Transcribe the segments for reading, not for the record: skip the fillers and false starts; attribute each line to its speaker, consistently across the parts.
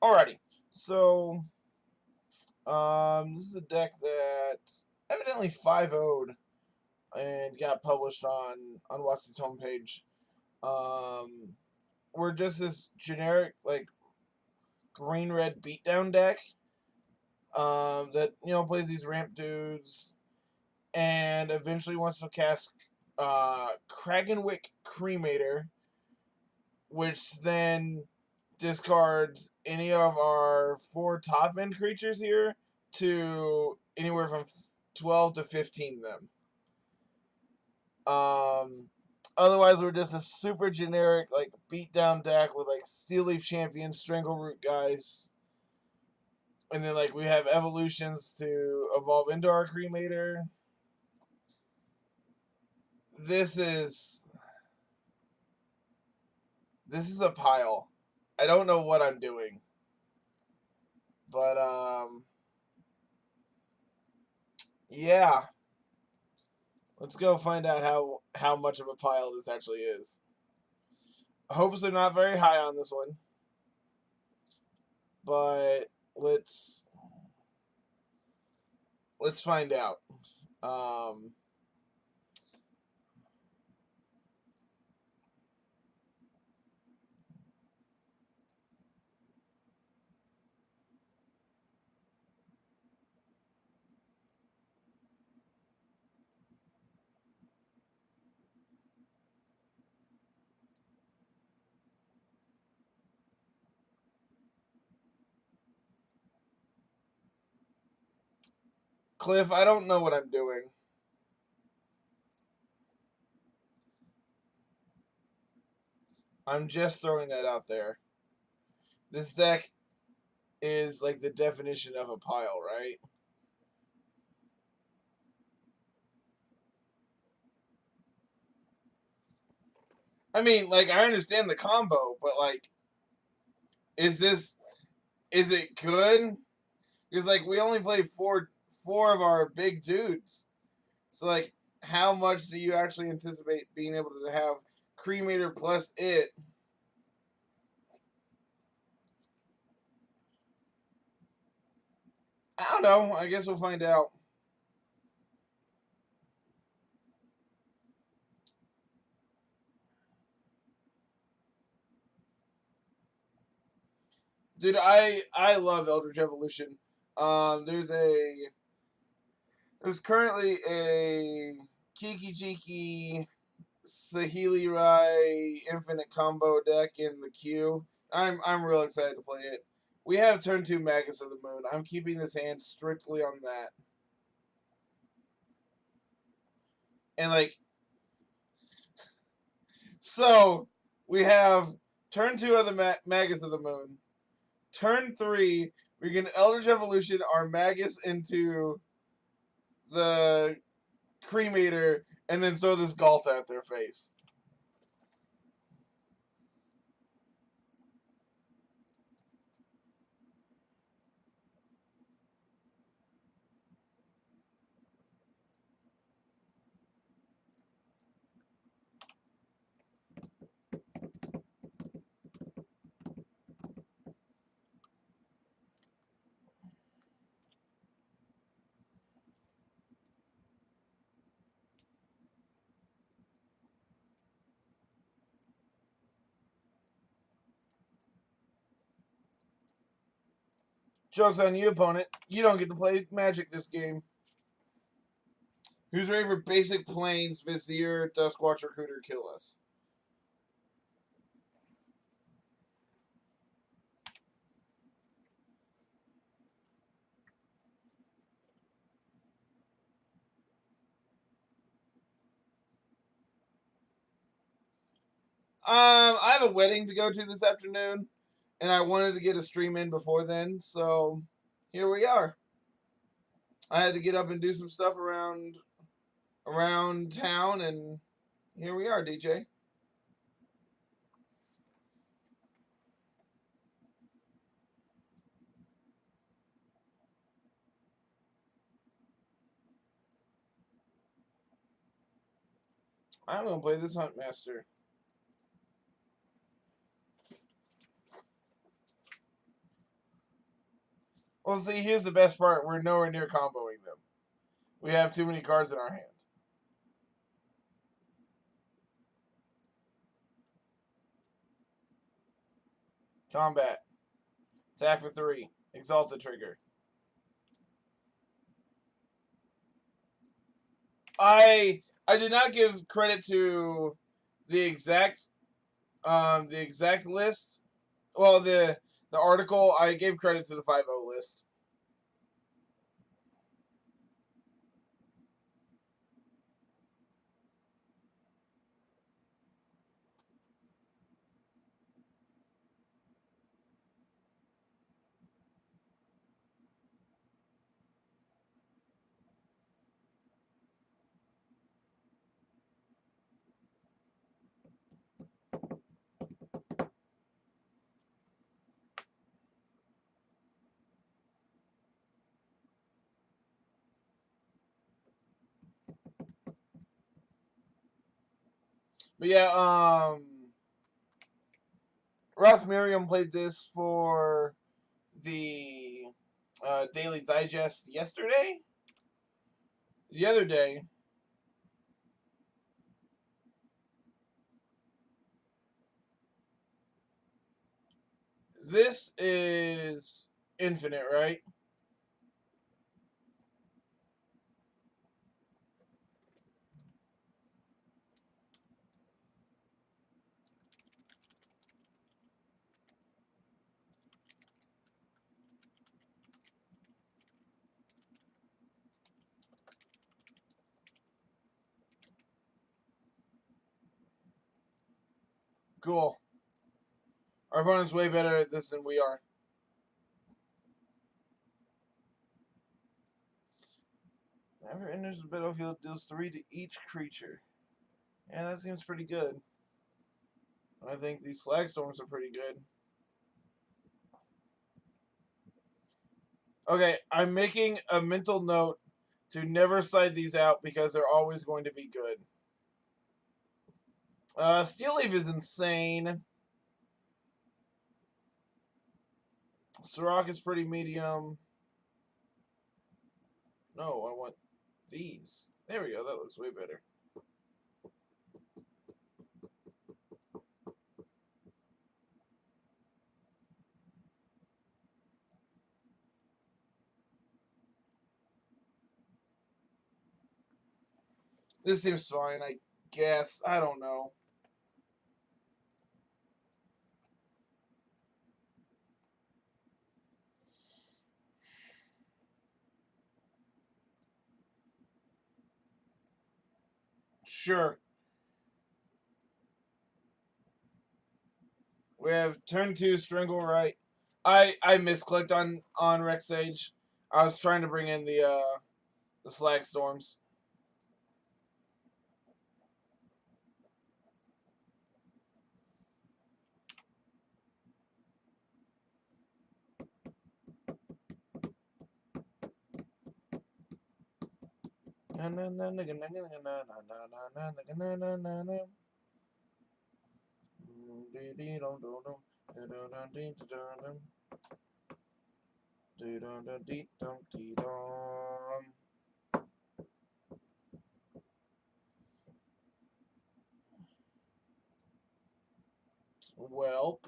Speaker 1: Alrighty, so this is a deck that evidently 5-0'd and got published on Wattson's homepage. Um, we're just this generic like green red beatdown deck that plays these ramp dudes and eventually wants to cast Kragenwick Cremator, which then discards any of our 4 top end creatures here to anywhere from 12 to 15 of them. Otherwise, we're just a super generic like beatdown deck with like Steel Leaf Champion, Strangleroot guys, and then like we have evolutions to evolve into our Cremator. This is this is a pile. I don't know what I'm doing, but yeah. Let's go find out how much of a pile this actually is. Hopes are not very high on this one, but let's find out. Um, Cliff, I don't know what I'm doing. I'm just throwing that out there. This deck is like the definition of a pile, right? I mean, like I understand the combo, but like, is it good? Because like we only played four of our big dudes, so like, how much do you actually anticipate being able to have Cremator plus it? I don't know. I guess we'll find out. Dude, I love Eldritch Evolution. There's currently a Kiki Jiki Sahili Rai Infinite Combo deck in the queue. I'm real excited to play it. We have turn 2 Magus of the Moon. I'm keeping this hand strictly on that. And like, so we have turn 2 of the Magus of the Moon. Turn 3, we can Eldritch Evolution our Magus into the Cremator and then throw this Galta at their face. Joke's on you, opponent. You don't get to play Magic this game. Who's ready for basic planes, Vizier, Duskwatch, Recruiter, kill us? I have a wedding to go to this afternoon, and I wanted to get a stream in before then, so here we are. I had to get up and do some stuff around town, and here we are, DJ. I'm gonna play this Huntmaster. Well, see, here's the best part. We're nowhere near comboing them. We have too many cards in our hand. Combat. Attack for 3. Exalted trigger. I did not give credit to the exact list. Well, the article, I gave credit to the 5-0 list. But yeah, Ross Miriam played this for the Daily Digest yesterday. The other day, this is infinite, right? Cool. Our opponent's way better at this than we are. Whenever enters the battlefield, deals 3 to each creature. Yeah, that seems pretty good. I think these slag storms are pretty good. Okay, I'm making a mental note to never side these out because they're always going to be good. Steel Leaf is insane. Sirach is pretty medium. No, I want these. There we go. That looks way better. This seems fine, I guess. I don't know. Sure. We have turn 2 Strangle Right. I misclicked on Rex Sage. I was trying to bring in the Slag Storms. Well,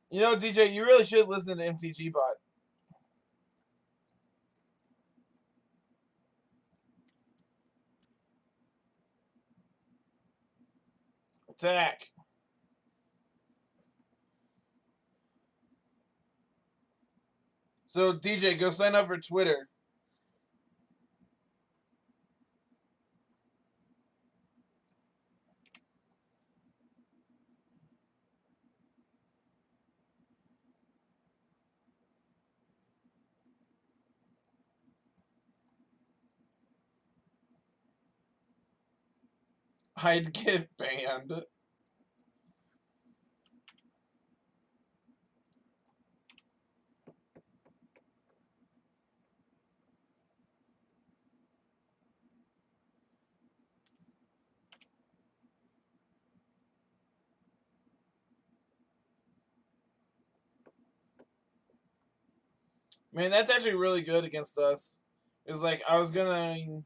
Speaker 1: you know, DJ, you really should listen to MTG Bot. Attack. So, DJ, go sign up for Twitter. I'd get banned. Man, that's actually really good against us. It's like I was gonna.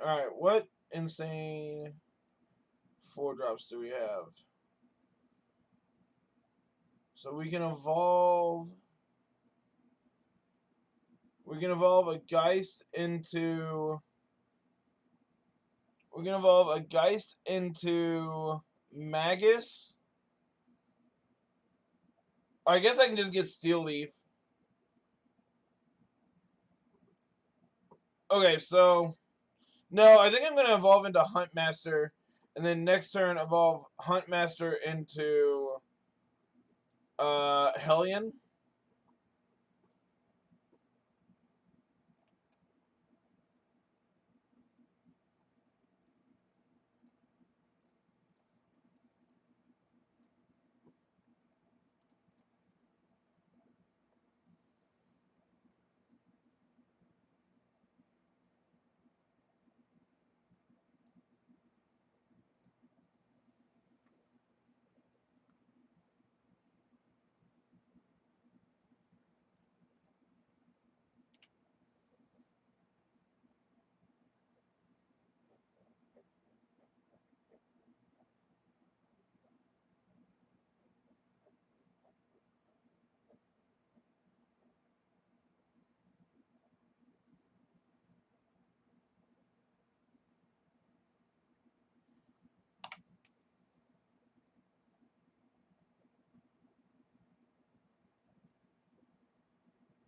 Speaker 1: Alright, what insane 4-drops do we have? So we can evolve. We can evolve a Geist into. We can evolve a Geist into Magus. I guess I can just get Steel Leaf. Okay, so no, I think I'm gonna evolve into Huntmaster, and then next turn evolve Huntmaster into Hellion.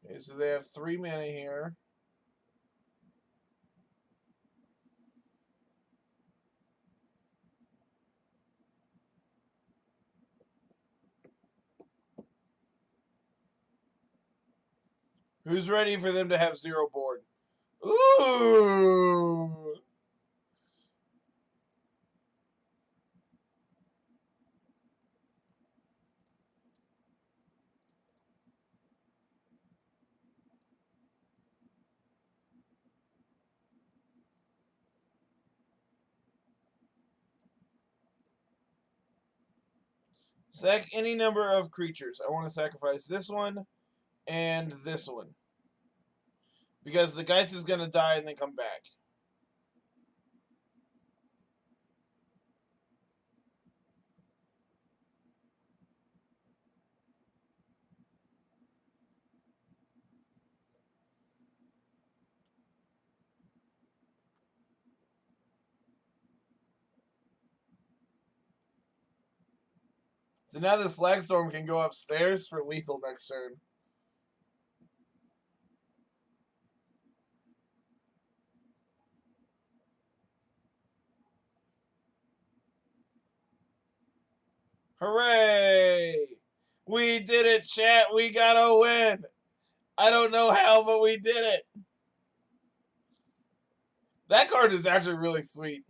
Speaker 1: Okay, so they have 3 mana here. Who's ready for them to have 0 board? Ooh! Sack any number of creatures. I want to sacrifice this one and this one. Because the Geist is going to die and then come back. So now the Slagstorm can go upstairs for lethal next turn. Hooray! We did it, chat. We got a win. I don't know how, but we did it. That card is actually really sweet.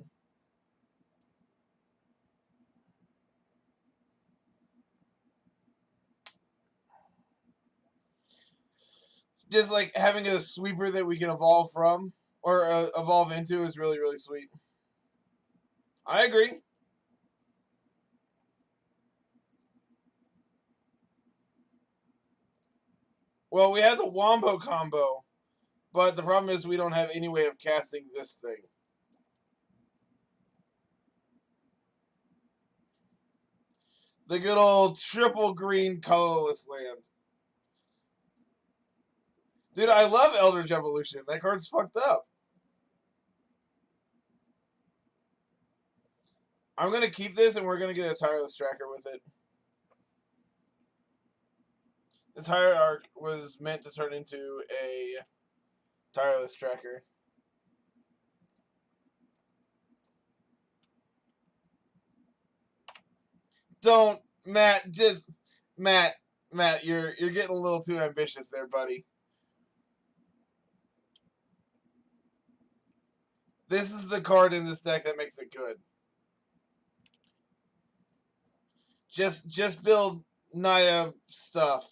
Speaker 1: Just like having a sweeper that we can evolve from or evolve into is really, really sweet. I agree. Well, we have the Wombo combo, but the problem is we don't have any way of casting this thing. The good old triple green colorless land. Dude, I love Eldritch Evolution. That card's fucked up. I'm going to keep this, and we're going to get a Tireless Tracker with it. This Hierarch was meant to turn into a Tireless Tracker. Don't, Matt, just... Matt, you're getting a little too ambitious there, buddy. This is the card in this deck that makes it good. Just build Naya stuff.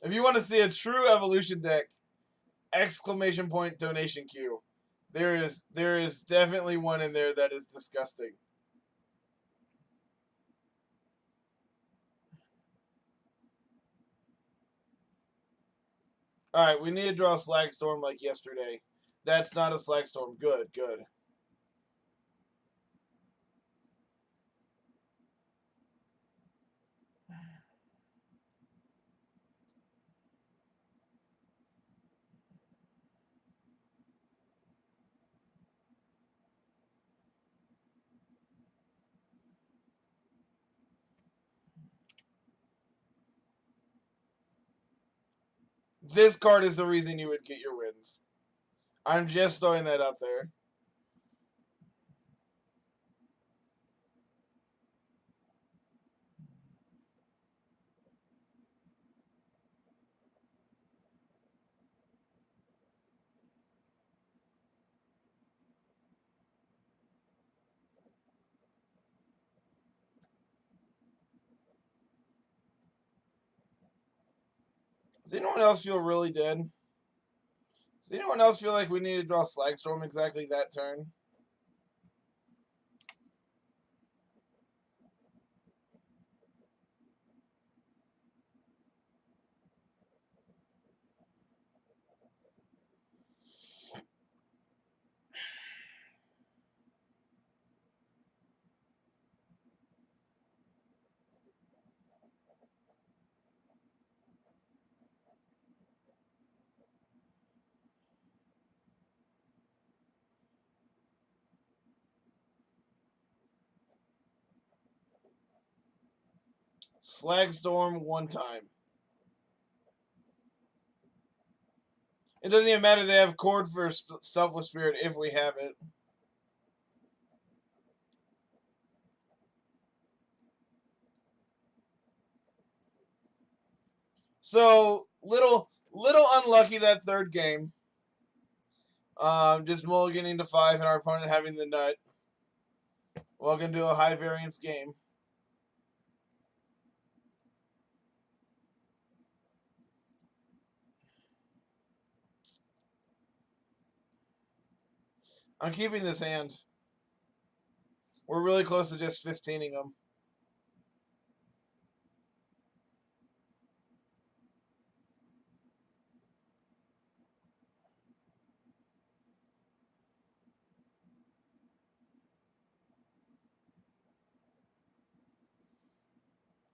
Speaker 1: If you want to see a true evolution deck, exclamation point donation queue. There is definitely one in there that is disgusting. Alright, we need to draw a Slag Storm like yesterday. That's not a Slag Storm. Good, good. This card is the reason you would get your wins. I'm just throwing that out there. Does anyone else feel really dead? Does anyone else feel like we need to draw Slag Storm exactly that turn? Slag Storm one time. It doesn't even matter. They have Chord for Selfless Spirit if we have it. So little unlucky that third game. Just mulliganing to 5 and our opponent having the nut. Welcome to a high variance game. I'm keeping this hand. We're really close to just 15ing them.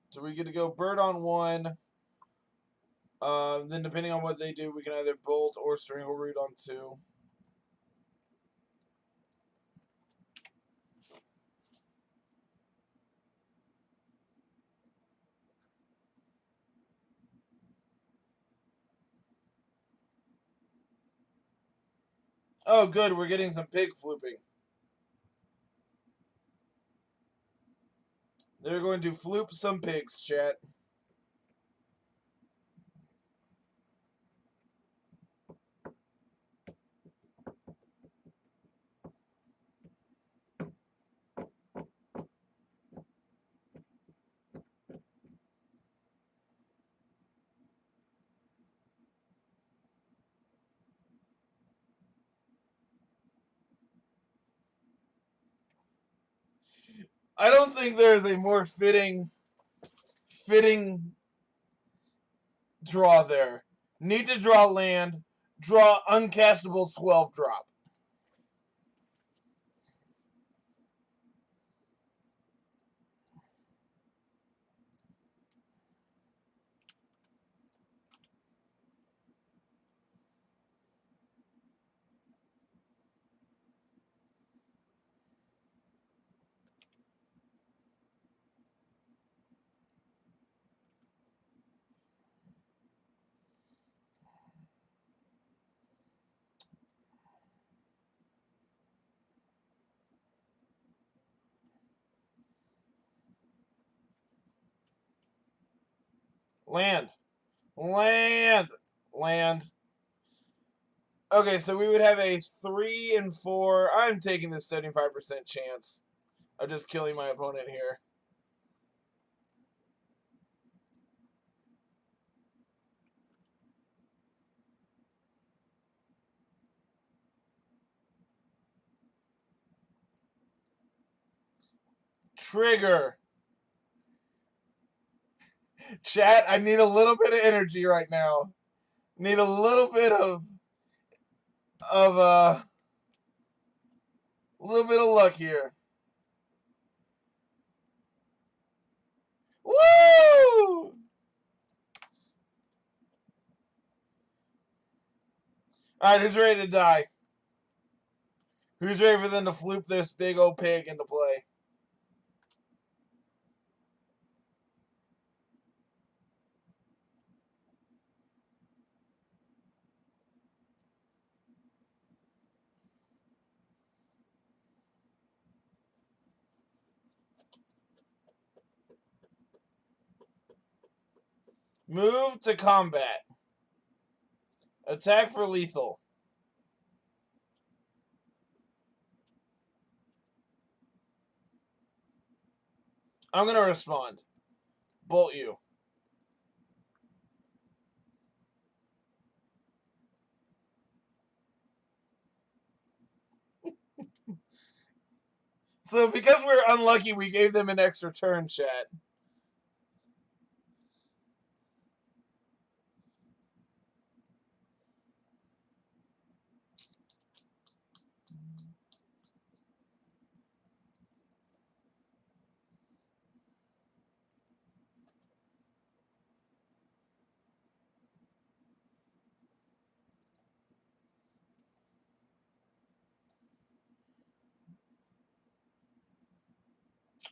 Speaker 1: So we get to go Bird on 1. Then depending on what they do, we can either Bolt or Strangleroot on 2. Oh, good. We're getting some pig flooping. They're going to floop some pigs, chat. I don't think there is a more fitting draw there. Need to draw land, draw uncastable 12 drop. Land. Land. Land. Okay, so we would have a 3 and 4. I'm taking this 75% chance of just killing my opponent here. Trigger. Chat, I need a little bit of energy right now. Need a little bit of a little bit of luck here. Woo! Alright, who's ready to die? Who's ready for them to floop this big old pig into play? Move to combat. Attack for lethal. I'm going to respond. Bolt you. So because we're unlucky, we gave them an extra turn, chat.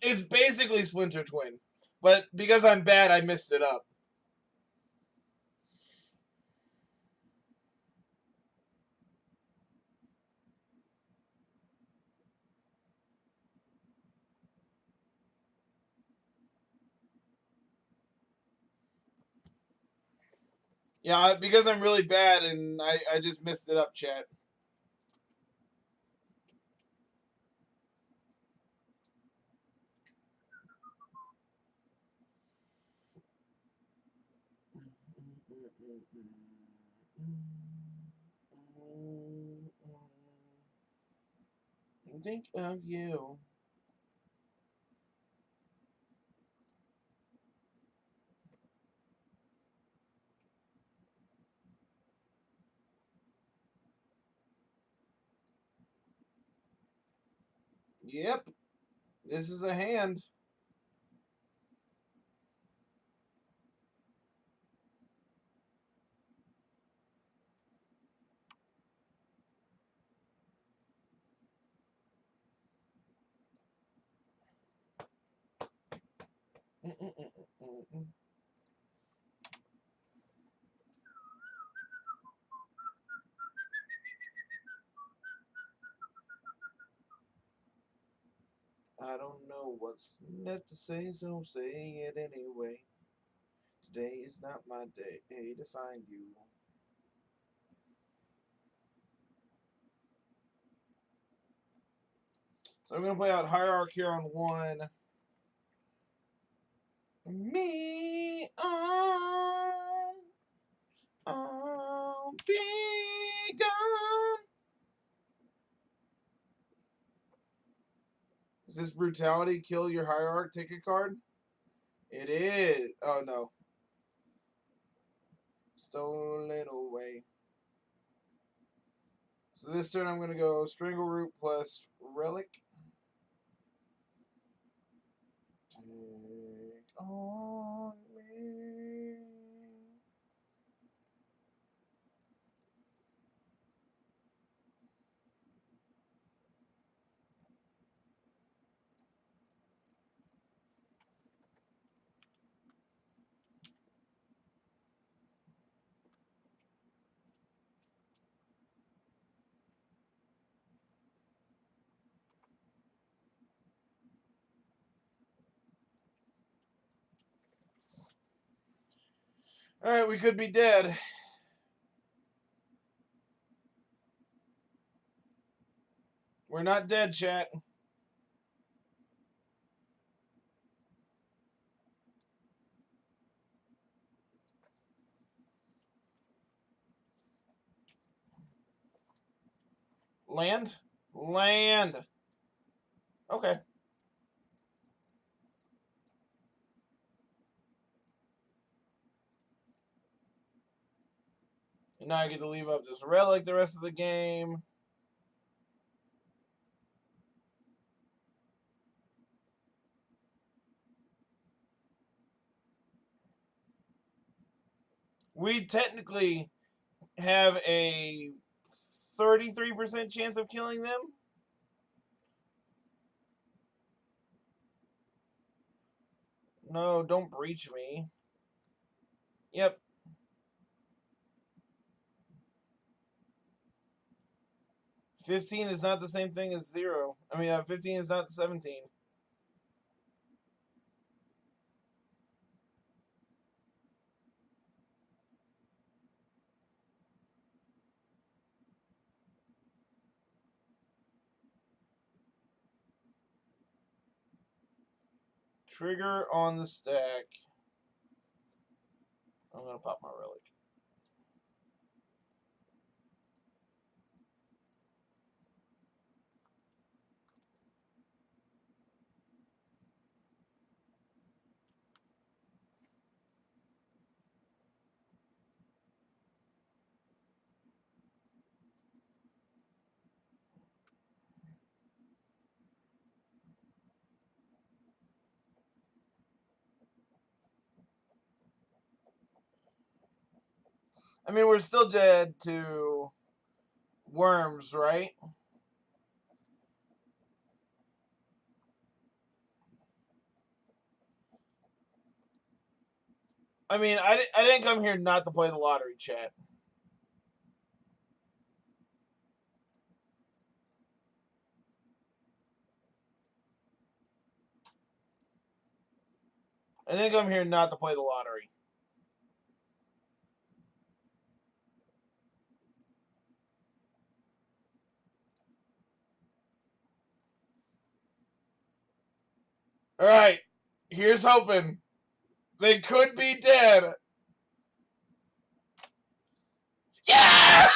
Speaker 1: It's basically Splinter Twin. But because I'm bad, I missed it up. Yeah, because I'm really bad and I just missed it up, chat. Think of you. Yep. This is a hand. I don't know what's left to say, so say it anyway. Today is not my day to find you. So I'm going to play out Hierarchy here on 1. Me on be gone. Is this brutality kill your Hierarch ticket card? It is. Oh no. Stolen away. So this turn I'm going to go Strangle Root plus Relic. Take on me. Alright, we could be dead. We're not dead, chat. Land? Land. Okay. And now I get to leave up this relic the rest of the game. We technically have a 33% chance of killing them. No, don't breach me. Yep. $15 is not the same thing as 0. I mean, 15 is not 17. Trigger on the stack. I'm going to pop my relic. I mean, we're still dead to worms, right? I mean, I didn't come here not to play the lottery, chat. I didn't come here not to play the lottery. All right, here's hoping. They could be dead. Yeah!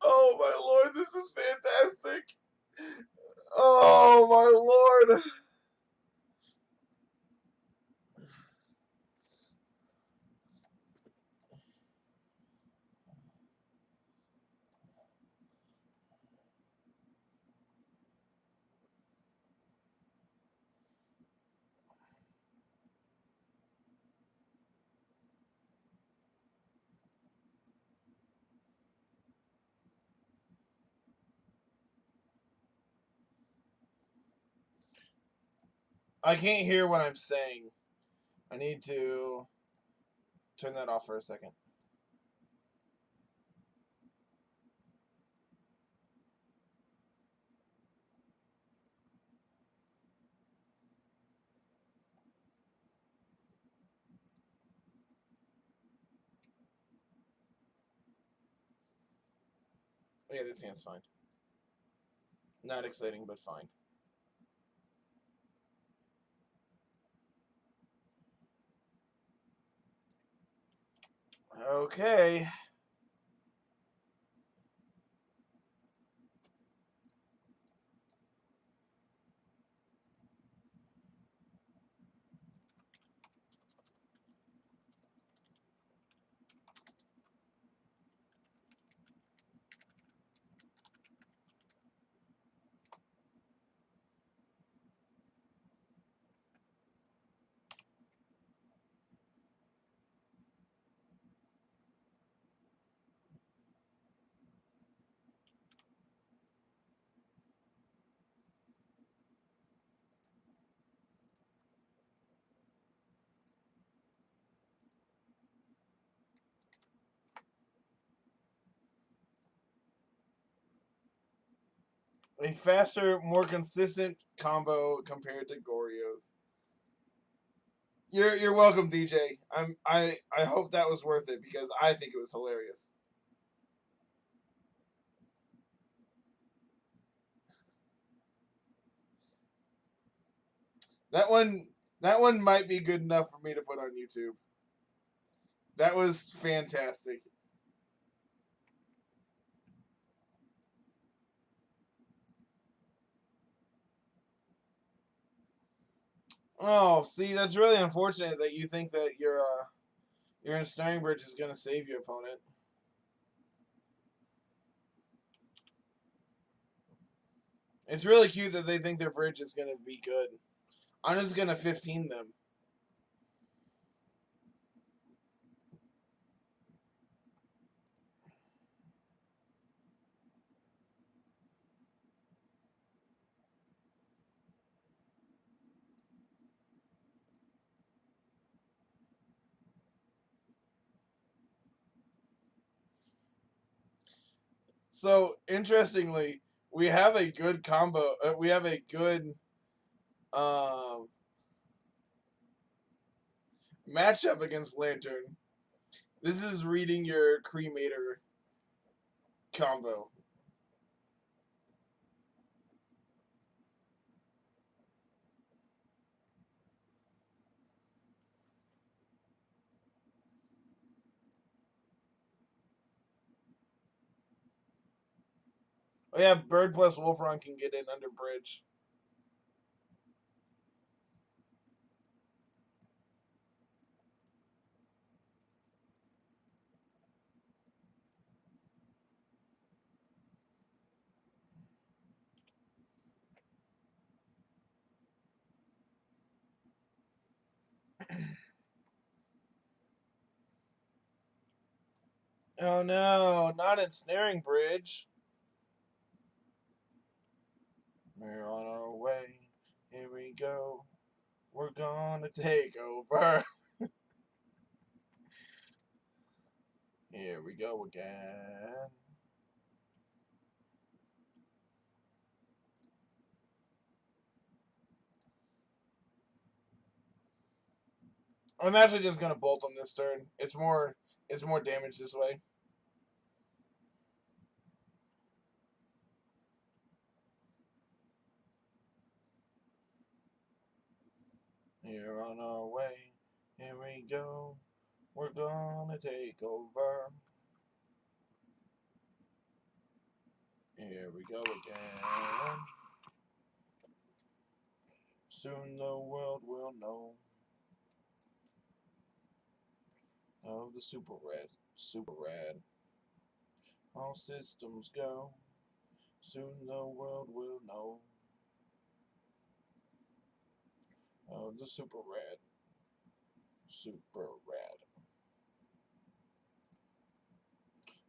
Speaker 1: Oh my lord, this is fantastic. Oh my lord. I can't hear what I'm saying. I need to turn that off for a second. Yeah, this hand's fine. Not exciting, but fine. Okay. A faster, more consistent combo compared to Goryo's. You're welcome, DJ. I hope that was worth it because I think it was hilarious. That one might be good enough for me to put on YouTube. That was fantastic. Oh, see, that's really unfortunate that you think that your ensnaring bridge is gonna save your opponent. It's really cute that they think their bridge is gonna be good. I'm just gonna 15 them. So interestingly, we have a good combo. We have a good um, matchup against Lantern. This is reading your Cremator combo. Oh yeah, Bird plus Wolfron can get in under bridge. Oh no, not ensnaring bridge. We're on our way. Here we go. We're gonna take over. Here we go again. I'm actually just gonna bolt him this turn. It's more damage this way. Here on our way. Here we go. We're gonna take over. Here we go again. Soon the world will know of the super red. Super rad. All systems go. Soon the world will know of the super rad. Super rad.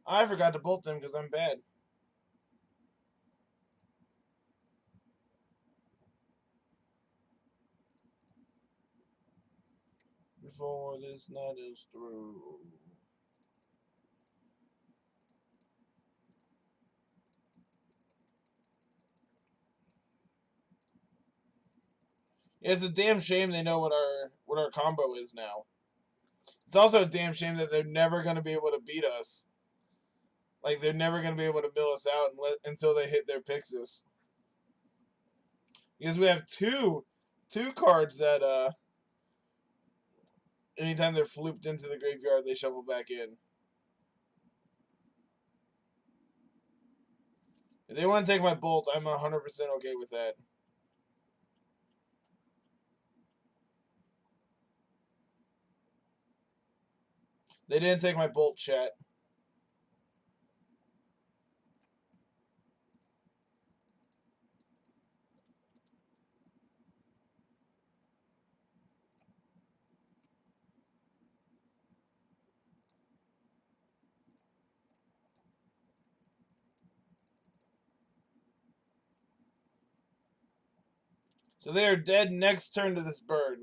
Speaker 1: I forgot to bolt them because I'm bad. Before this night is through. It's a damn shame they know what our combo is now. It's also a damn shame that they're never going to be able to beat us. Like they're never going to be able to mill us out until they hit their Pixis. Because we have two cards that anytime they're flooped into the graveyard, they shuffle back in. If they want to take my bolt, I'm 100% okay with that. They didn't take my bolt, chat. So they are dead next turn to this bird.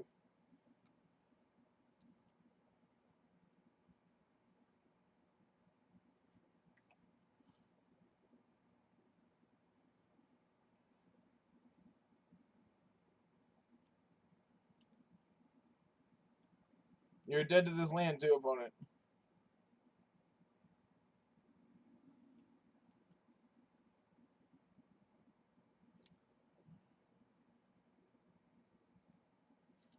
Speaker 1: You're dead to this land too, opponent.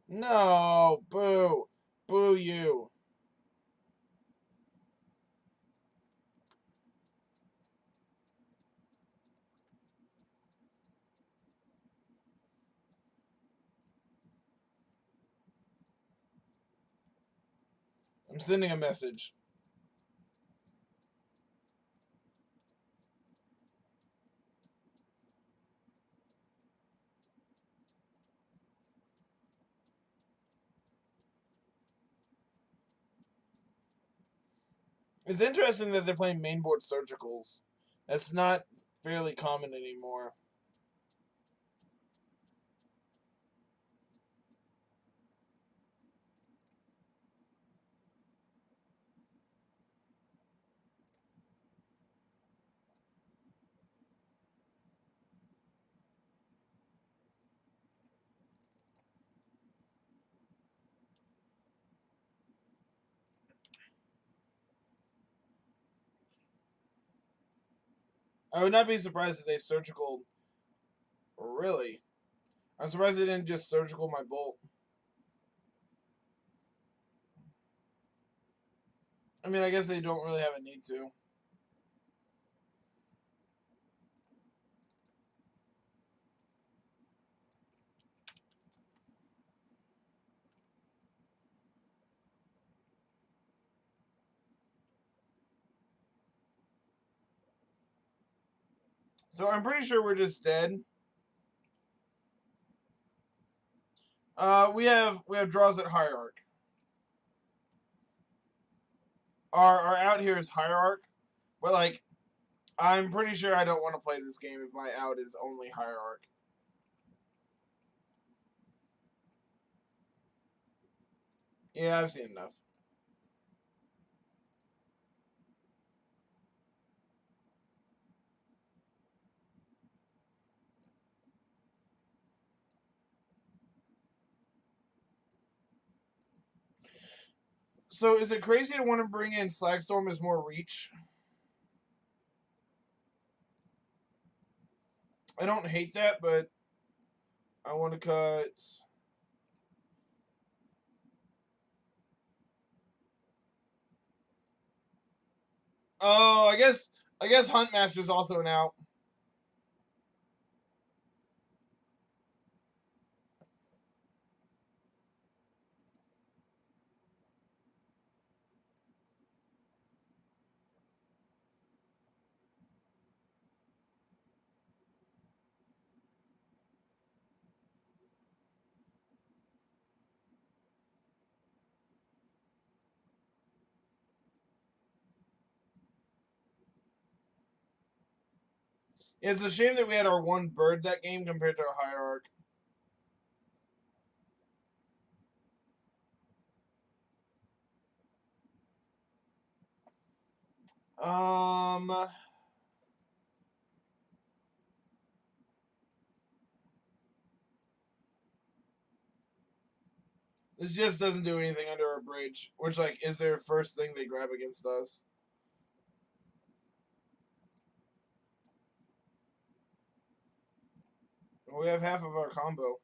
Speaker 1: No, boo. Boo you. I'm sending a message. It's interesting that they're playing mainboard surgicals. That's not fairly common anymore. I would not be surprised if they surgical. Really? I'm surprised they didn't just surgical my bolt. I mean, I guess they don't really have a need to. So I'm pretty sure we're just dead. We have draws at Hierarch. Our out here is Hierarch, but like I'm pretty sure I don't want to play this game if my out is only Hierarch. Yeah, I've seen enough. So is it crazy to want to bring in Slagstorm as more reach? I don't hate that, but I want to cut. Oh, I guess Huntmaster's also an out. It's a shame that we had our one bird that game compared to a Hierarch. Um, this just doesn't do anything under a bridge, which like is their first thing they grab against us. We have half of our combo.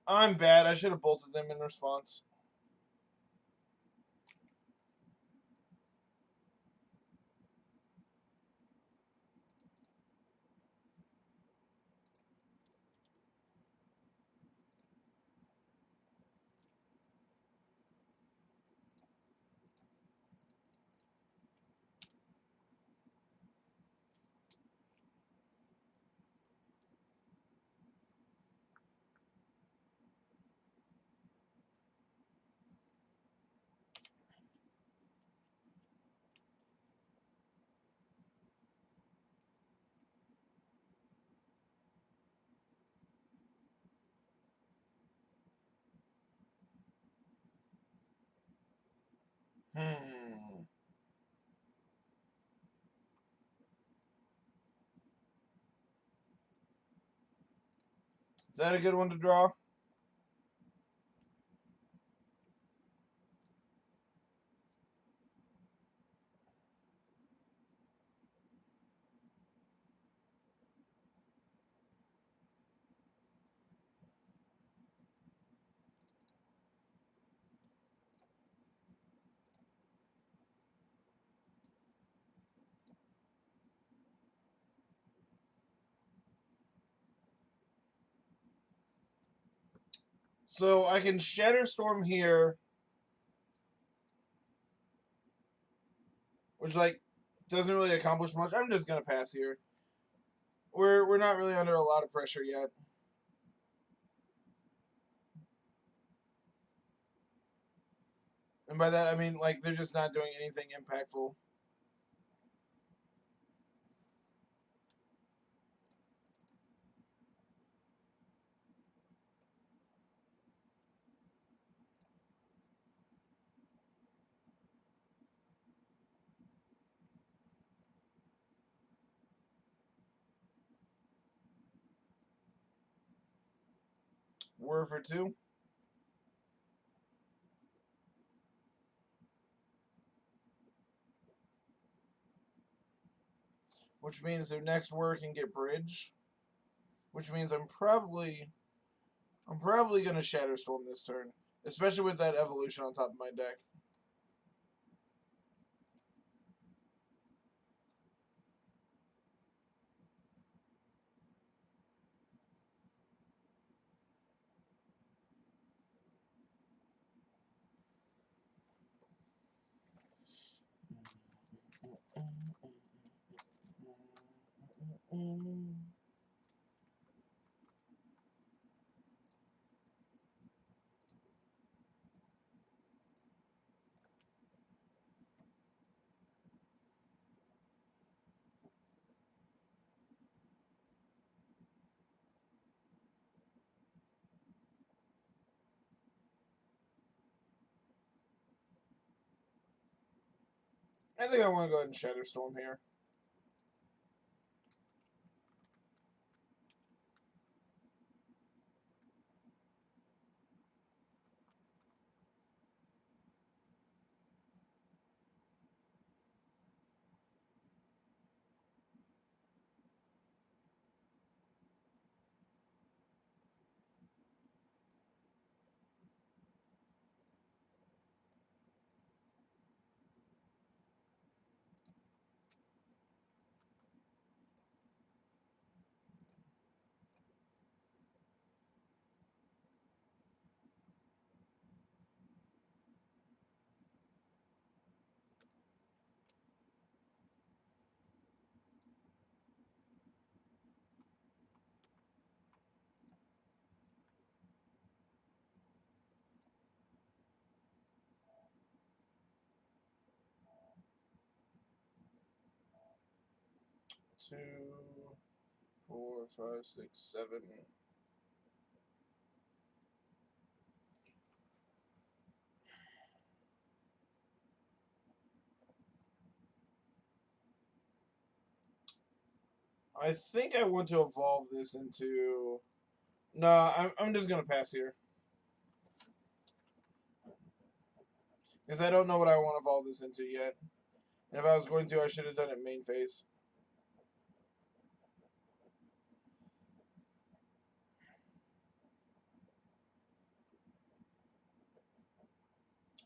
Speaker 1: I'm bad. I should have bolted them in response. Is that a good one to draw? So I can Shatterstorm here, which like doesn't really accomplish much. I'm just gonna pass here. We're not really under a lot of pressure yet. And by that I mean like they're just not doing anything impactful. Word for two. Which means their next word can get bridge. Which means I'm probably gonna Shatterstorm this turn. Especially with that evolution on top of my deck. I think I want to go ahead and Shatterstorm here. Two, 4, 5, 6, 7. I think I want to evolve this into. No, I'm just gonna pass here because I don't know what I want to evolve this into yet. And if I was going to, I should have done it main phase.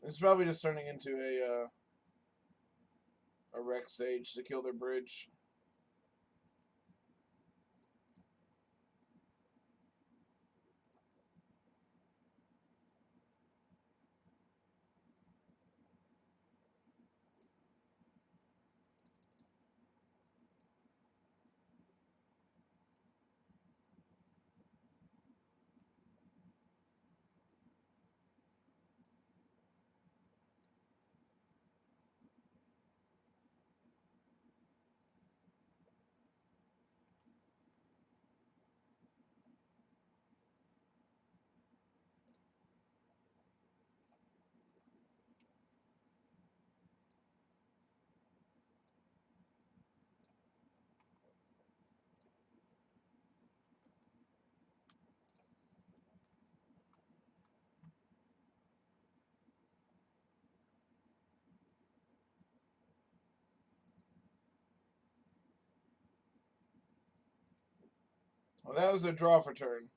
Speaker 1: It's probably just turning into a Rex Sage to kill their bridge. Well, that was a draw for turn.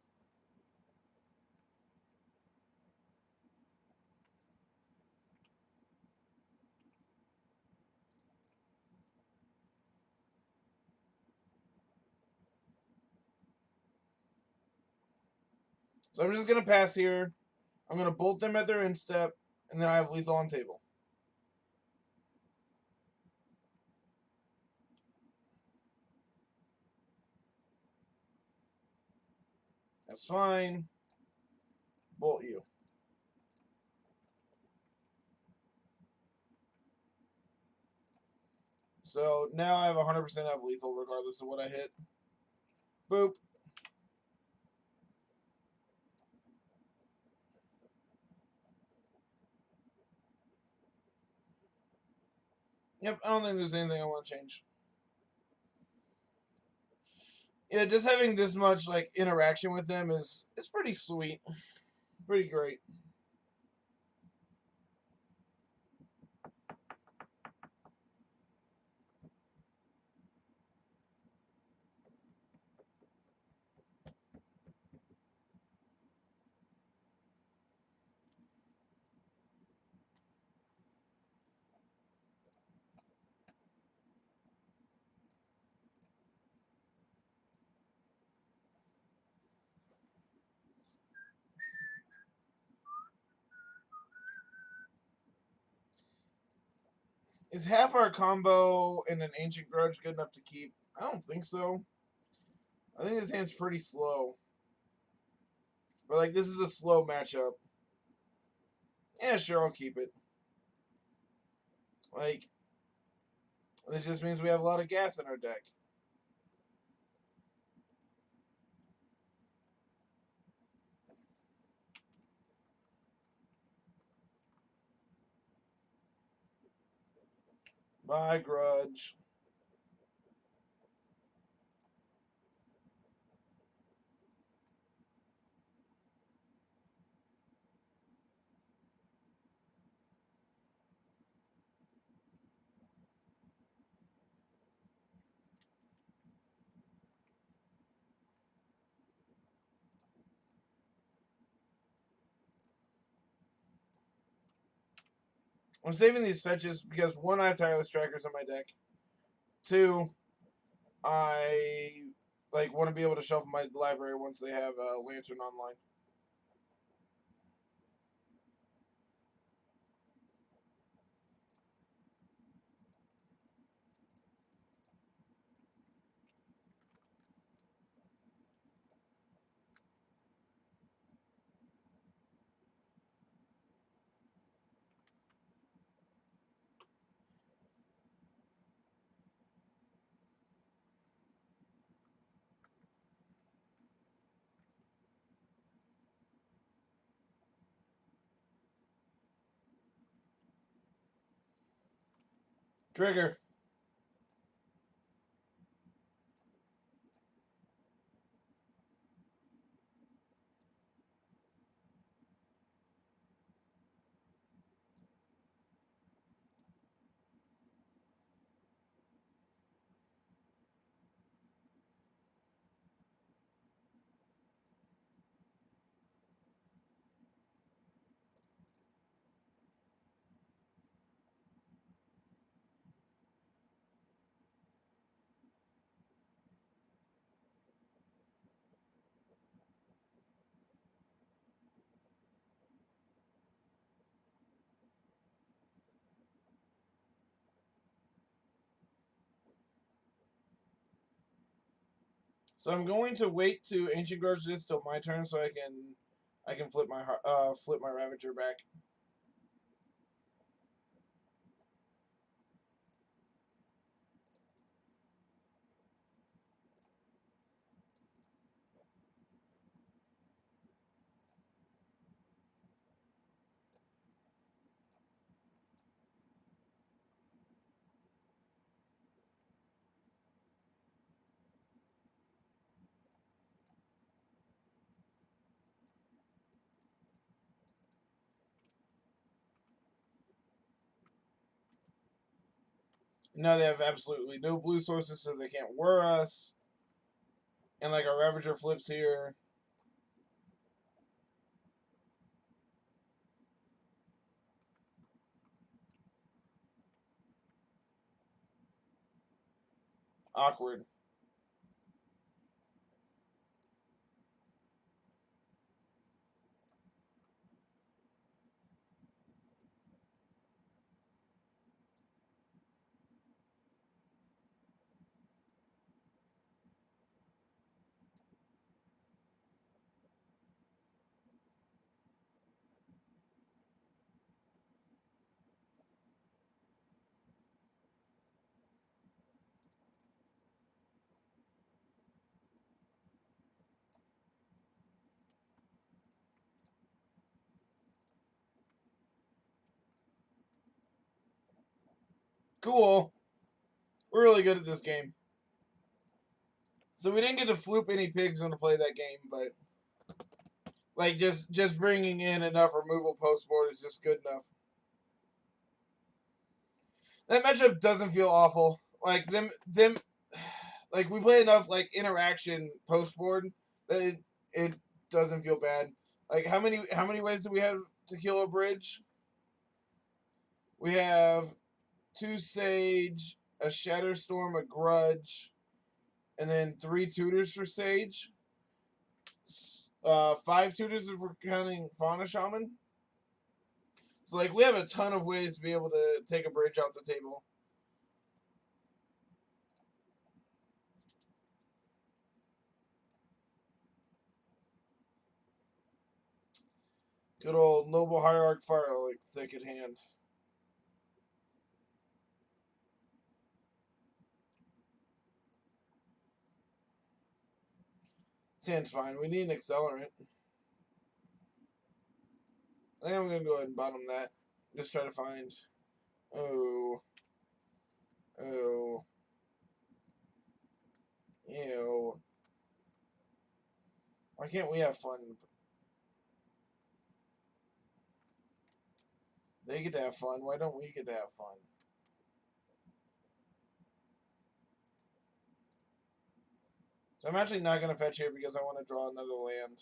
Speaker 1: So I'm just going to pass here. I'm going to bolt them at their instep, and then I have lethal on table. That's fine. Bolt you. So now I have 100% of lethal regardless of what I hit. Boop. Yep, I don't think there's anything I want to change. Yeah, just having this much like interaction with them is pretty sweet. Pretty great. Is half our combo in an Ancient Grudge good enough to keep? I don't think so. I think this hand's pretty slow. But like this is a slow matchup. Yeah, sure, I'll keep it. Like, it just means we have a lot of gas in our deck. Bye, Grudge. I'm saving these fetches because one, I have Tireless Strikers on my deck. Two, I like want to be able to shuffle my library once they have Lantern online. Trigger. So I'm going to wait to Ancient Grudge this till my turn so I can flip my Ravager back. Now they have absolutely no blue sources, so they can't whir us. And like our Ravager flips here. Awkward. Cool. We're really good at this game. So we didn't get to floop any pigs into play that game, but like just bringing in enough removal post board is just good enough. That matchup doesn't feel awful. Like them like we play enough like interaction post board that it doesn't feel bad. Like how many ways do we have to kill a bridge? We have 2 Sage, a Shatterstorm, a Grudge, and then 3 tutors for Sage. 5 tutors if we're counting Fauna Shaman. So like we have a ton of ways to be able to take a bridge off the table. Good old Noble Hierarch Fire like thick at hand. Sand's fine. We need an accelerant. I think I'm gonna go ahead and bottom that. Just try to find. Oh. Oh. Ew. Why can't we have fun? They get to have fun. Why don't we get to have fun? So I'm actually not gonna fetch here because I want to draw another land.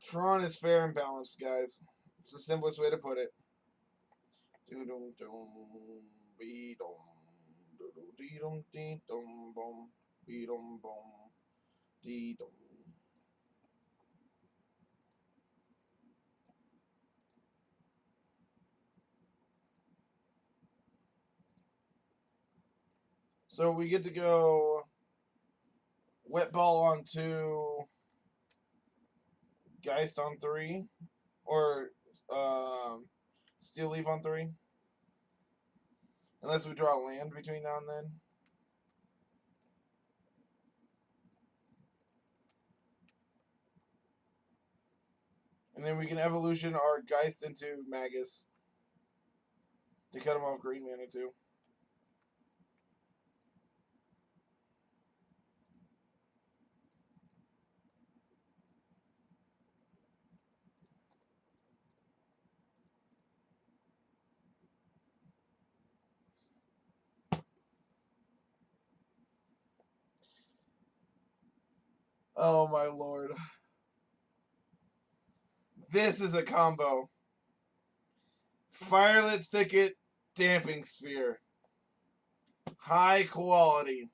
Speaker 1: Tron is fair and balanced, guys. It's the simplest way to put it. So we get to go Wet Ball on 2, Geist on 3, or Steel Leaf on 3. Unless we draw land between now and then. And then we can evolution our Geist into Magus to cut him off green mana too. Oh my lord. This is a combo. Firelit Thicket, Damping Sphere. High quality.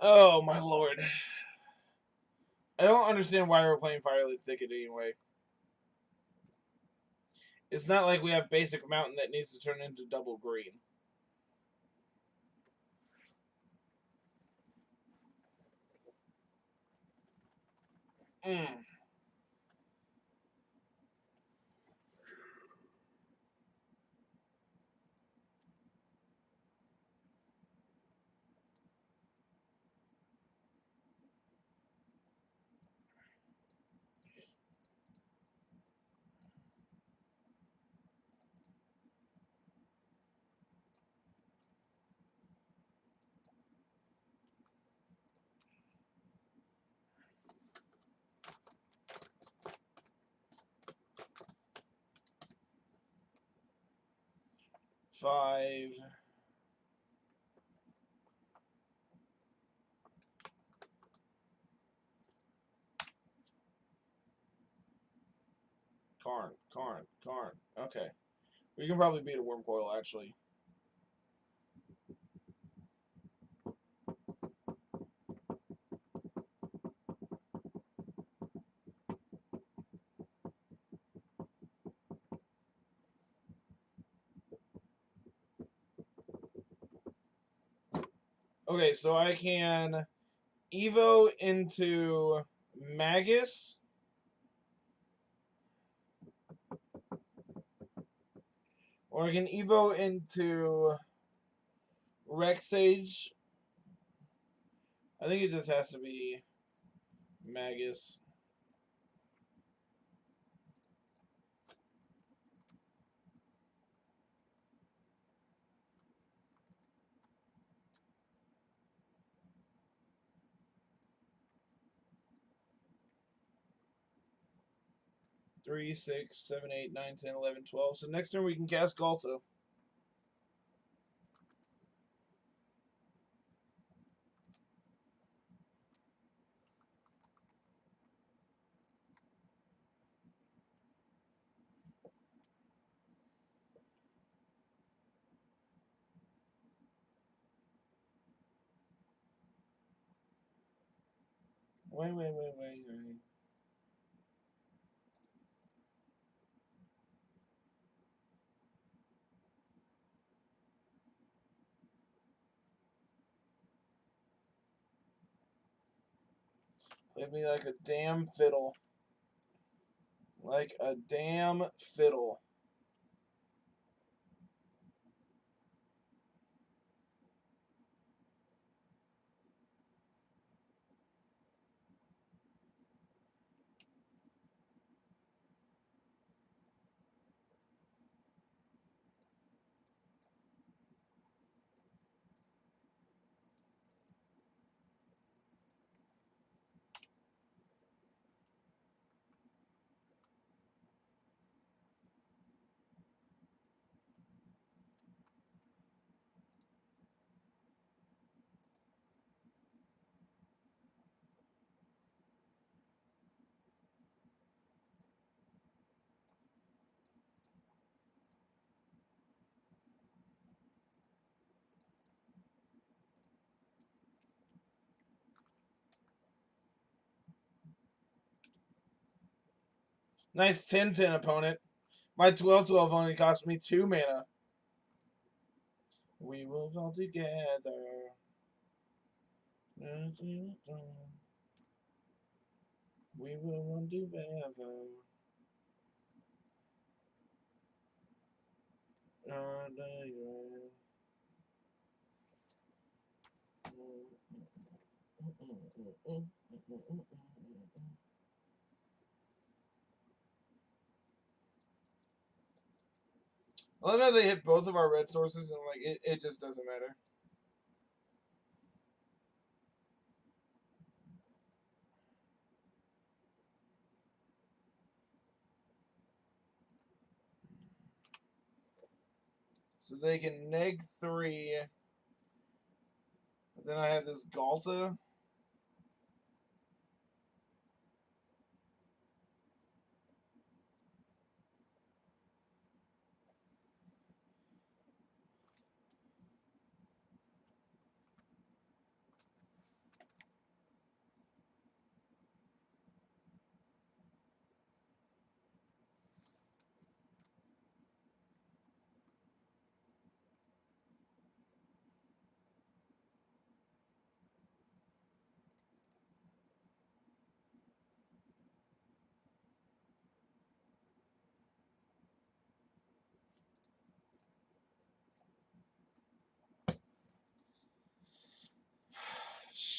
Speaker 1: Oh my lord. I don't understand why we're playing Firelight Thicket anyway. It's not like we have basic mountain that needs to turn into double green. Mm. Five. Karn. Okay. We can probably beat a worm coil, actually. Okay, so I can Evo into Magus. Or I can Evo into Rexage. I think it just has to be Magus. Three, 6, 7, 8, 9, 10, 11, 12. So next turn we can cast Galta. Wait. Play me like a damn fiddle. Like a damn fiddle. Nice 10-10 opponent. My 12-12 only cost me 2 mana. We will fall together. We will run together. I love how they hit both of our red sources and like it just doesn't matter. So they can neg 3. But then I have this Galta.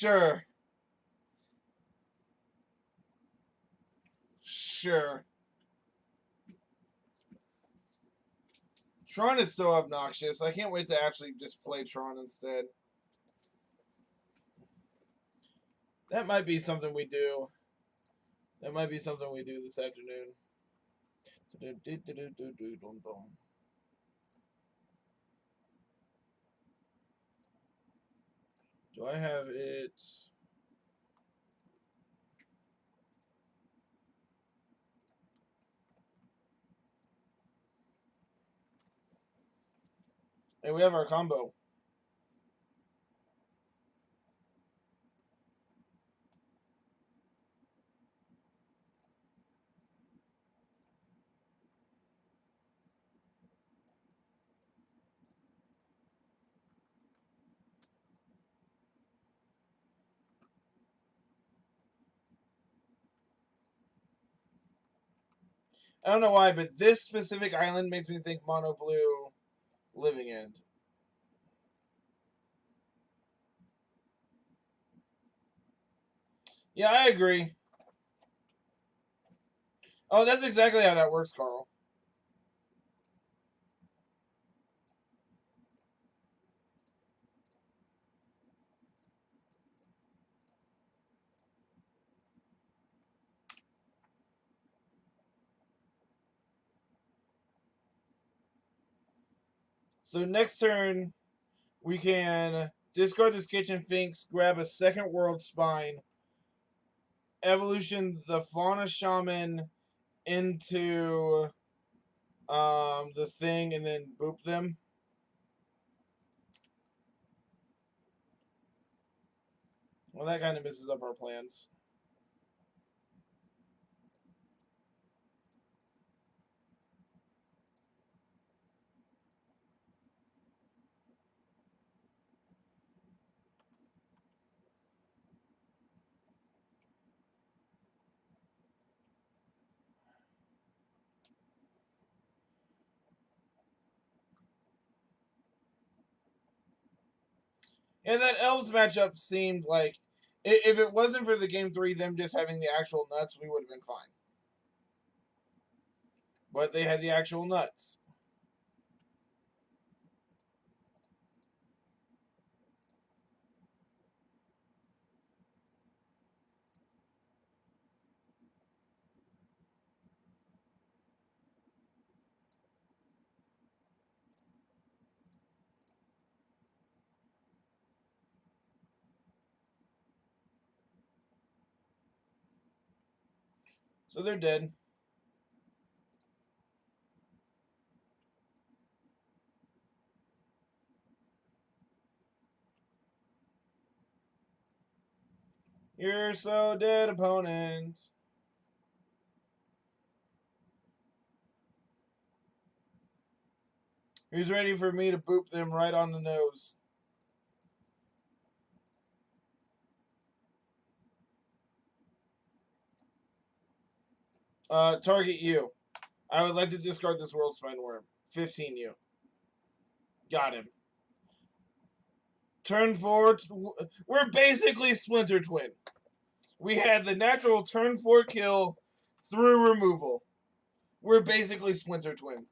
Speaker 1: Sure. Sure. Tron is so obnoxious. I can't wait to actually just play Tron instead. That might be something we do. That might be something we do this afternoon. Do I have it? Hey, we have our combo. I don't know why, but this specific island makes me think mono blue living end. Yeah, I agree. Oh, that's exactly how that works, Carl. So next turn, we can discard this kitchen finks, grab a second world spine, evolution the fauna shaman into the thing, and then boop them. Well, that kind of messes up our plans. And that elves matchup seemed like if it wasn't for the game 3, them just having the actual nuts, we would have been fine. But they had the actual nuts. So they're dead. You're so dead, opponent. Who's ready for me to boop them right on the nose? Target you. I would like to discard this World Spine Worm. 15 you. Got him. Turn 4. We're basically Splinter Twin. We had the natural turn 4 kill through removal. We're basically Splinter Twin.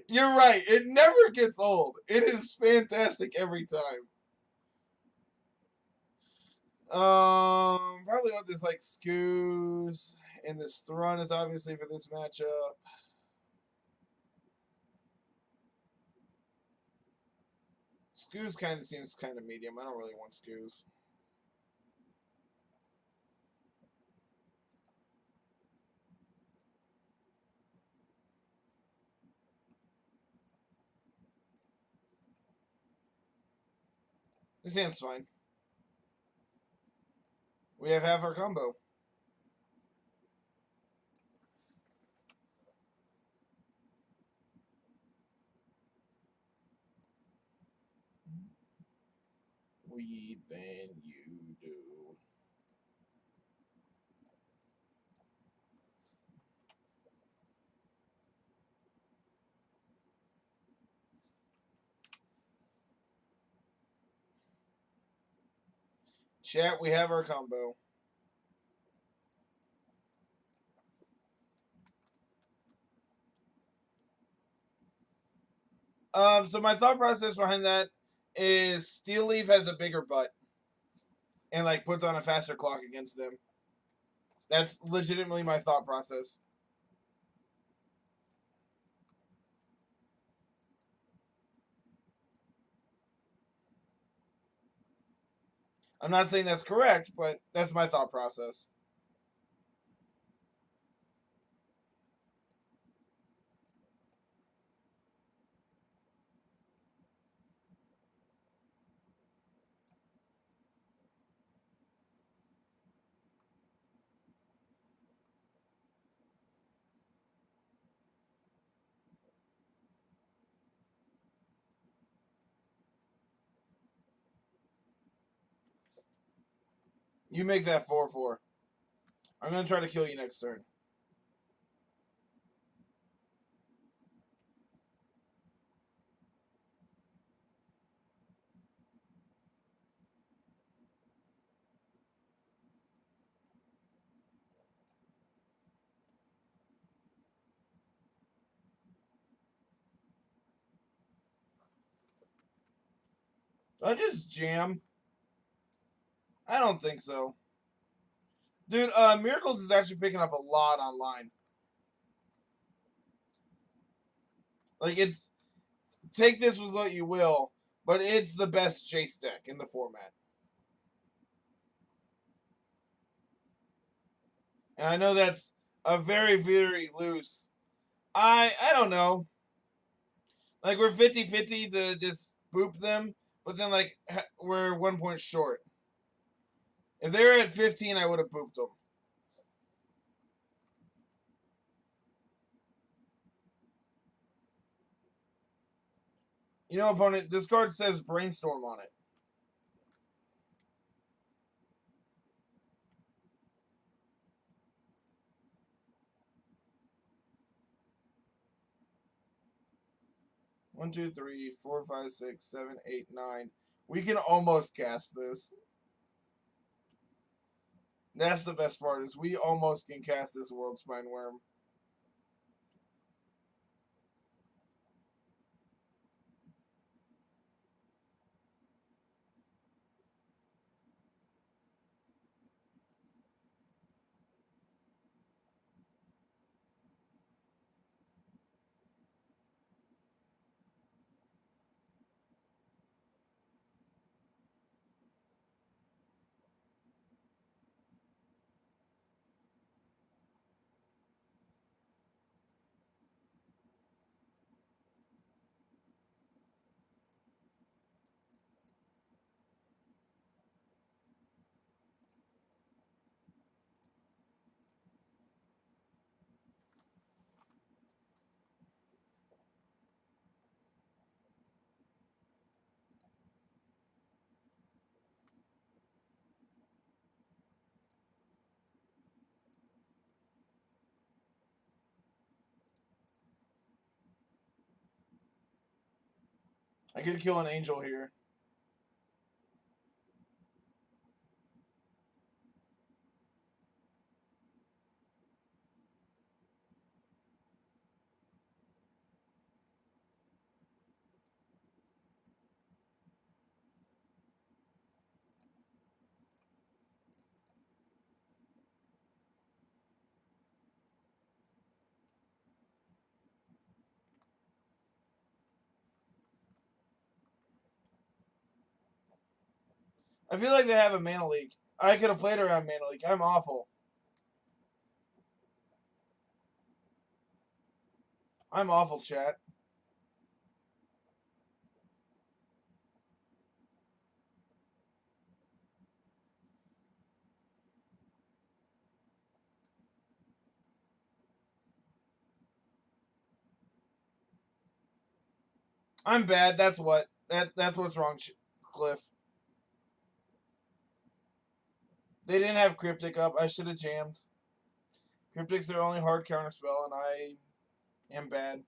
Speaker 1: You're right. It never gets old. It is fantastic every time. Probably want this like Scoos, and this Thrun is obviously for this matchup. Scoos kind of seems kind of medium. I don't really want Scoos. This hand's fine. We have half our combo. We than you do. Chat, we have our combo. So my thought process behind that is Steel Leaf has a bigger butt and like puts on a faster clock against them. That's legitimately my thought process. I'm not saying that's correct, but that's my thought process. You make that 4/4. I'm gonna try to kill you next turn. Do I just jam? I don't think so. Dude, Miracles is actually picking up a lot online. Like, it's... Take this with what you will, but it's the best chase deck in the format. And I know that's a very, very loose... I don't know. Like, we're 50-50 to just boop them, but then, like, we're 1 point short. If they were at 15, I would have booped them. You know, opponent, this card says Brainstorm on it. One, two, three, four, five, six, seven, eight, nine. We can almost cast this. That's the best part, is we almost can cast this World Spine Worm. I could kill an Angel here. I feel like they have a mana leak. I could have played around mana leak. I'm awful. I'm awful, chat. I'm bad. That's what. That's what's wrong, Cliff. They didn't have Cryptic up. I should have jammed. Cryptic's their only hard counterspell, and I am bad.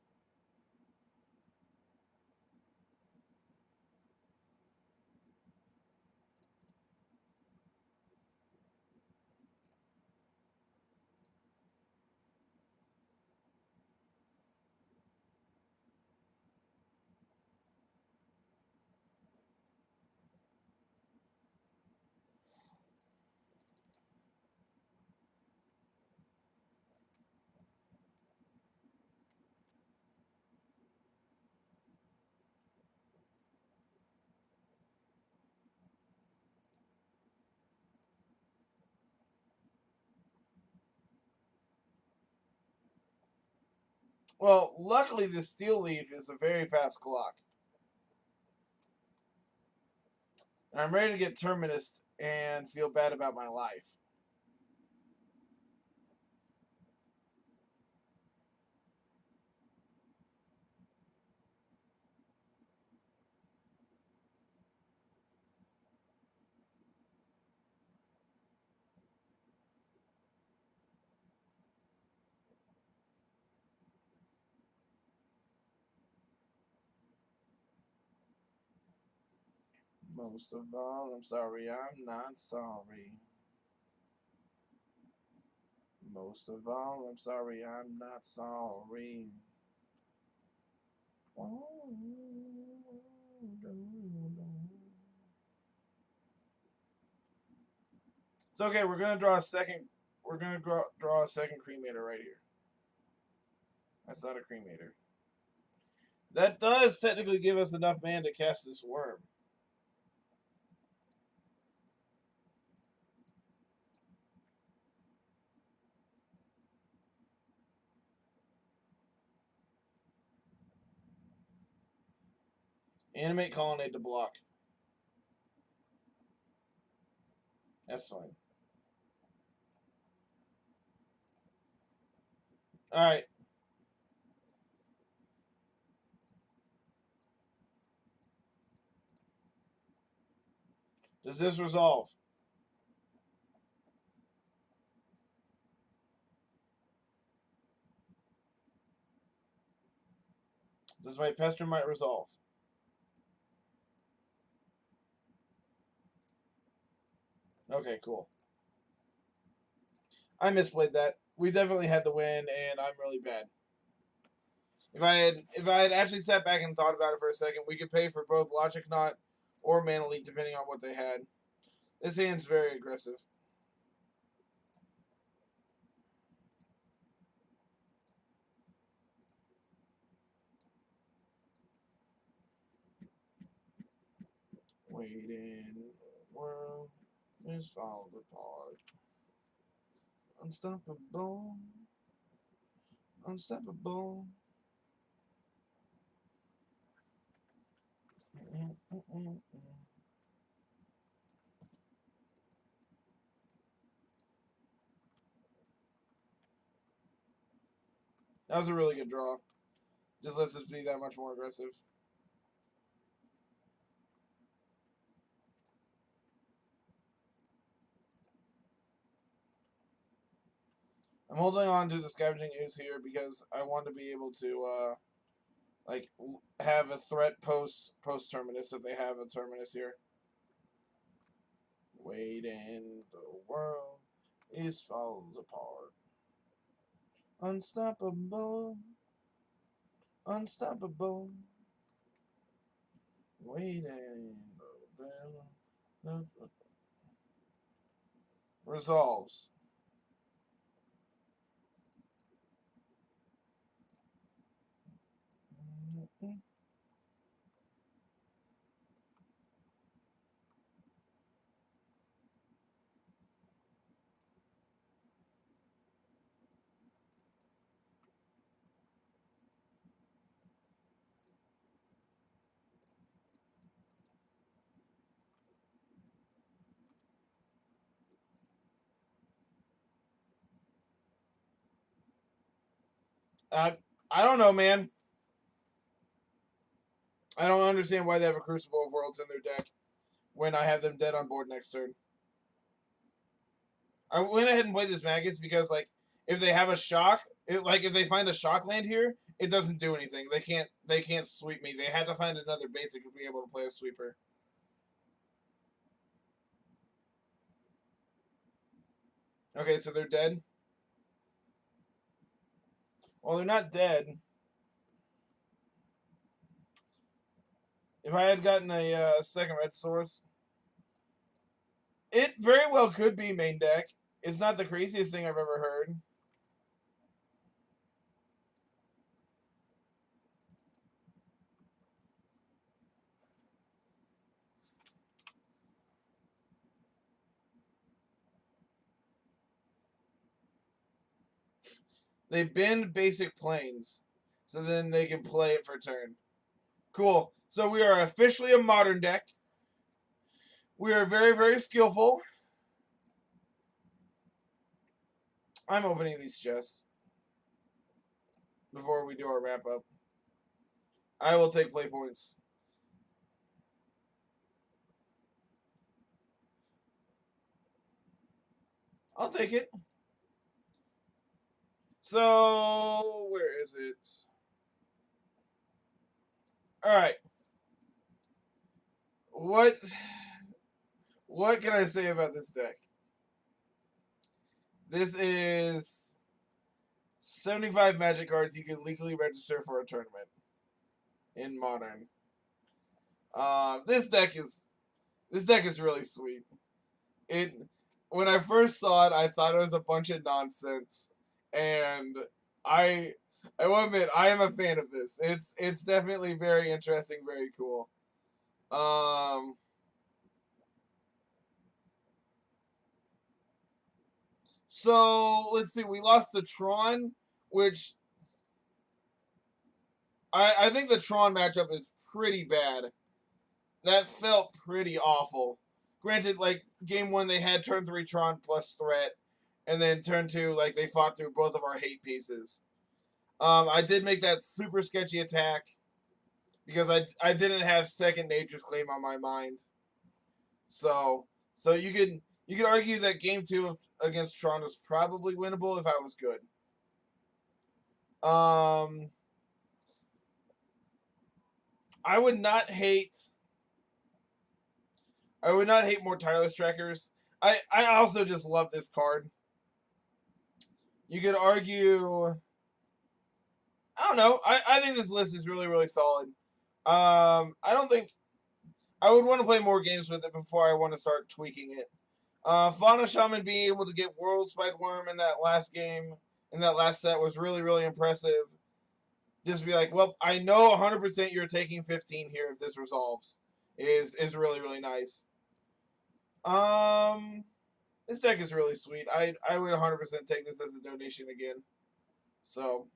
Speaker 1: Well, luckily the Steel Leaf is a very fast clock. And I'm ready to get Terminus and feel bad about my life. Most of all, I'm sorry, I'm not sorry. Most of all, I'm sorry, I'm not sorry. It's okay. We're gonna draw a second. We're gonna draw a second cremator right here. That's not a cremator. That does technically give us enough mana to cast this worm. Animate Colonnade to block. That's fine. Alright. Does this resolve? Does my Pestermite resolve? Okay, cool. I misplayed that. We definitely had the win, and I'm really bad. If I had actually sat back and thought about it for a second, we could pay for both Logic Knot or Mana Leak, depending on what they had. This hand's very aggressive. Waiting, world is falling apart. Unstoppable, unstoppable. That was a really good draw. Just lets us be that much more aggressive. I'm holding on to the Scavenging Ooze here because I want to be able to like have a threat post terminus if they have a terminus here. Waiting, the world is falls apart. Unstoppable, unstoppable. Waiting, resolves. I I don't know, man. I don't understand why they have a Crucible of Worlds in their deck when I have them dead on board next turn. I went ahead and played this Magus because, like, if they have a shock, if they find a shock land here, it doesn't do anything. They can't sweep me. They had to find another basic to be able to play a sweeper. Okay, so they're dead. Well, they're not dead. If I had gotten a second red source, it very well could be main deck. It's not the craziest thing I've ever heard. They bend basic planes. So then they can play it for turn. Cool. So we are officially a modern deck. We are very, very skillful. I'm opening these chests before we do our wrap up. I will take play points. I'll take it. So, where is it? All right. What can I say about this deck? This is 75 magic cards you can legally register for a tournament in Modern. This deck is really sweet. When I first saw it, I thought it was a bunch of nonsense, and I will admit I am a fan of this. It's definitely very interesting, very cool. So let's see. We lost to Tron, which I think the Tron matchup is pretty bad. That felt pretty awful. Granted, like game 1 they had turn 3 Tron plus threat, and then turn 2 like they fought through both of our hate pieces. I did make that super sketchy attack because I didn't have Second Nature's Claim on my mind. So you could argue that game 2 against Tron was probably winnable if I was good. I would not hate more Tireless Trackers. I also just love this card. You could argue, I don't know. I think this list is really, really solid. I don't think I would want to play more games with it before I want to start tweaking it. Fauna Shaman being able to get World Spite Worm in that last game, in that last set, was really, really impressive. Just be like, well, I know 100% you're taking 15 here if this resolves. Is really, really nice. This deck is really sweet. I would 100% take this as a donation again. So,